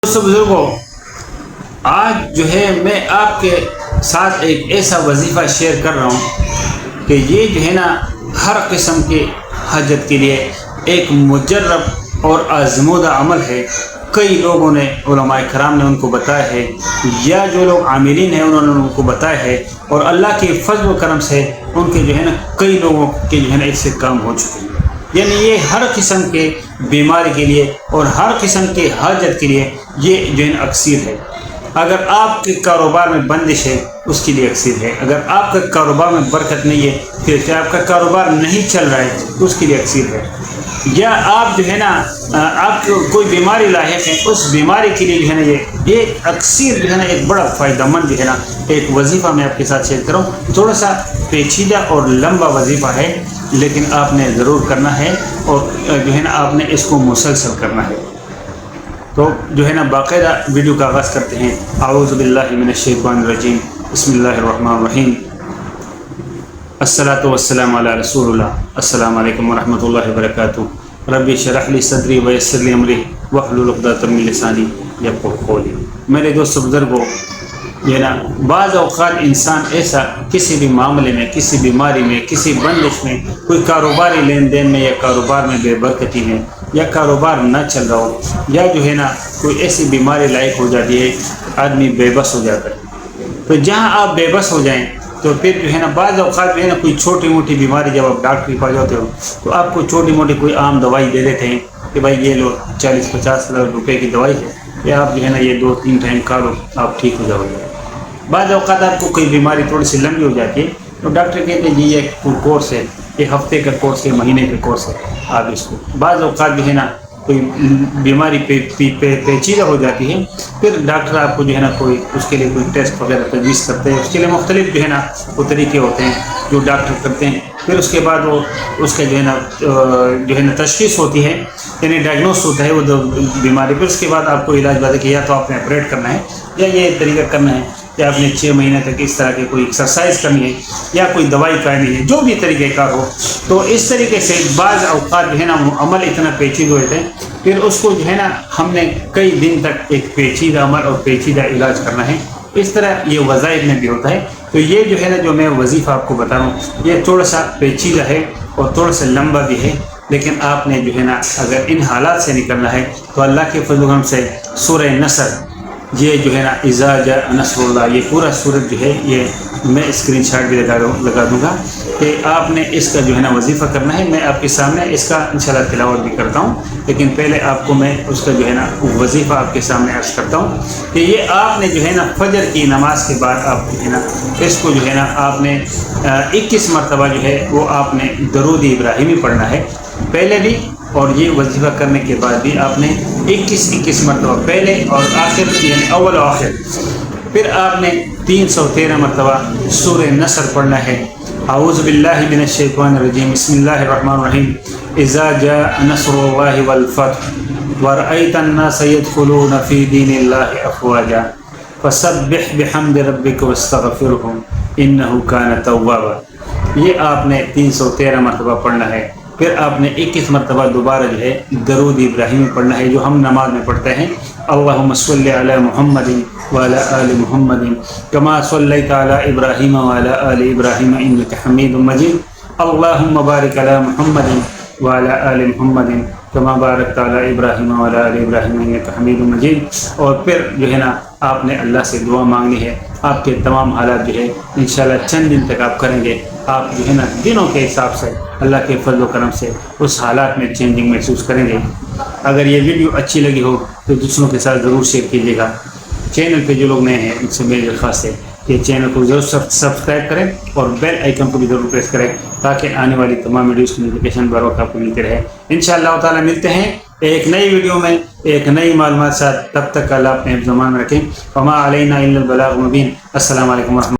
دوستو بزرگوں، آج جو ہے میں آپ کے ساتھ ایک ایسا وظیفہ شیئر کر رہا ہوں کہ یہ جو ہے نا ہر قسم کے حاجت کے لیے ایک مجرب اور آزمودہ عمل ہے۔ کئی لوگوں نے، علماء کرام نے ان کو بتایا ہے، یا جو لوگ عاملین ہیں انہوں نے ان کو بتایا ہے، اور اللہ کے فضل و کرم سے ان کے جو ہے نا کئی لوگوں کے جو ہے نا اس سے کام ہو چکے ہیں۔ یعنی یہ ہر قسم کے بیماری کے لیے اور ہر قسم کے حاجت کے لیے یہ جو ہے نا اکسیر ہے۔ اگر آپ کے کاروبار میں بندش ہے اس کے لیے اکسیر ہے، اگر آپ کا کاروبار میں برکت نہیں ہے، پھر آپ کا کاروبار نہیں چل رہا ہے اس کے لیے اکسیر ہے، یا آپ جو ہے نا آپ کو کوئی بیماری لاحق ہے اس بیماری کے لیے جو ہے نا یہ اکسیر جو ہے نا ایک بڑا فائدہ مند جو ہے نا ایک وظیفہ میں آپ کے ساتھ شیئر کروں۔ تھوڑا سا پیچیدہ اور لمبا وظیفہ ہے، لیکن آپ نے ضرور کرنا ہے اور جو ہے نا آپ نے اس کو مسلسل کرنا ہے۔ تو جو ہے نا باقاعدہ ویڈیو کا آغاز کرتے ہیں۔ اعوذ باللہ من الشیطان الرجیم، بسم اللہ الرحمن الرحیم، الصلاۃ والسلام علی رسول اللہ۔ السلام علیکم ورحمۃ اللہ وبرکاتہ۔ رب اشرح لی صدری ویسر لی امری واحلل عقدۃ من لسانی یفقہوا قولی۔ میرے دوست بزرگوں، یہ نا بعض اوقات انسان ایسا کسی بھی معاملے میں، کسی بیماری میں، کسی بندش میں، کوئی کاروباری لین دین میں، یا کاروبار میں بے برکتی میں، یا کاروبار نہ چل رہا ہو، یا جو ہے نا کوئی ایسی بیماری لاحق ہو جاتی ہے، آدمی بے بس ہو جاتا ہے۔ تو جہاں آپ بے بس ہو جائیں تو پھر جو ہے نا بعض اوقات جو ہے نا کوئی چھوٹی موٹی بیماری، جب آپ ڈاکٹر کے پاس جاتے ہو تو آپ کو چھوٹی موٹی کوئی عام دوائی دے دیتے ہیں کہ بھائی یہ لو 40-50 ہزار روپے کی دوائی ہے، یا آپ جو ہے نا یہ 2-3 ٹائم کھا لو آپ ٹھیک ہو جاؤ گے۔ بعض اوقات آپ کو کوئی بیماری تھوڑی سی لمبی ہو جاتی ہے تو ڈاکٹر کہتے ہیں جی یہ کوئی کورس ہے، یہ ہفتے کا کورس ہے، مہینے کا کورس ہے، آپ اس کو۔ بعض اوقات جو ہے نا کوئی بیماری پیچیدہ ہو جاتی ہے، پھر ڈاکٹر آپ کو جو ہے نا کوئی اس کے لیے کوئی ٹیسٹ وغیرہ تجویز کرتے ہیں، اس کے لیے مختلف جو ہے نا وہ طریقے ہوتے ہیں جو ڈاکٹر کرتے ہیں۔ پھر اس کے بعد وہ اس کا جو ہے نا تشخیص ہوتی ہے، یعنی ڈائگنوس ہوتا ہے وہ بیماری۔ پھر اس کے بعد آپ کو علاج بتا کہ یا تو آپ نے آپریٹ کرنا ہے، یا یہ طریقہ کرنا ہے، یا آپ نے 6 مہینے تک اس طرح کے کوئی ایکسرسائز کرنی ہے، یا کوئی دوائی کھانی ہے، جو بھی طریقہ کار ہو۔ تو اس طریقے سے بعض اوقات جو ہے نا عمل اتنا پیچیدہ ہوتے ہیں، پھر اس کو جو ہے نا ہم نے کئی دن تک ایک پیچیدہ عمل اور پیچیدہ علاج کرنا ہے۔ اس طرح یہ وظائف میں بھی ہوتا ہے۔ تو یہ جو ہے نا جو میں وظیفہ آپ کو بتا رہا ہوں یہ تھوڑا سا پیچیدہ ہے اور تھوڑا سا لمبا بھی ہے، لیکن آپ نے جو ہے نا اگر ان حالات سے نکلنا ہے تو اللہ کے فضل و کرم سے سورہ نصر، یہ جو ہے نا اذا جاء نصر اللہ، یہ پورا سورت جو ہے یہ میں اسکرین شاٹ بھی لگا دوں گا کہ آپ نے اس کا جو ہے نا وظیفہ کرنا ہے۔ میں آپ کے سامنے اس کا انشاءاللہ تلاوت بھی کرتا ہوں، لیکن پہلے آپ کو میں اس کا جو ہے نا وظیفہ آپ کے سامنے عرض کرتا ہوں کہ یہ آپ نے جو ہے نا فجر کی نماز کے بعد آپ جو ہے نا اس کو جو ہے نا آپ نے 21 مرتبہ جو ہے وہ آپ نے درود ابراہیمی پڑھنا ہے، پہلے بھی اور یہ وظیفہ کرنے کے بعد بھی آپ نے 21 مرتبہ، پہلے اور آخر، یعنی اول و آخر۔ پھر آپ نے 313 مرتبہ سورہ نصر پڑھنا ہے۔ اعوذ باللہ من الشیطان الرجیم، بسم اللہ الرحمن الرحیم، اذا جاء نصر اللہ والفتح ورأیت الناس يدخلون فی دین اللہ افواجا فسبح بحمد ربک واستغفرہ انہ کان توابا۔ یہ آپ نے 313 مرتبہ پڑھنا ہے۔ پھر آپ نے 21 مرتبہ دوبارہ جو ہے درود ابراہیمی پڑھنا ہے، جو ہم نماز میں پڑھتے ہیں۔ اللہم صلی علی محمد وعلی آل محمد کما صلیت علی ابراہیم وعلی آل ابراہیم انک حمید مجید۔ اللہم بارک علی محمد وعلی آل محمد کما بارکت علی ابراہیم وعلی آل ابراہیم انک حمید مجید۔ اور پھر جو ہے نا آپ نے اللہ سے دعا مانگنی ہے۔ آپ کے تمام حالات جو ہے انشاءاللہ چند دن تک آپ کریں گے، آپ جو ہے نا دنوں کے حساب سے اللہ کے فضل و کرم سے اس حالات میں چینجنگ محسوس کریں گے۔ اگر یہ ویڈیو اچھی لگی ہو تو دوسروں کے ساتھ ضرور شیئر کیجیے گا۔ چینل پہ جو لوگ نئے ہیں ان سے میری درخواست ہے کہ چینل کو ضرور سبسکرائب کریں اور بیل آئیکن کو بھی ضرور پریس کریں تاکہ آنے والی تمام ویڈیوز کی نوٹیفیکیشن بر وقت آپ کو ملتے رہے۔ انشاءاللہ تعالیٰ ملتے ہیں ایک نئی ویڈیو میں ایک نئی معلومات ساتھ، تب تک اللہ اپنے حفظ و امان رکھیں۔ وما علینا الا البلاغ المبین۔ السلام علیکم ورحمۃ اللہ۔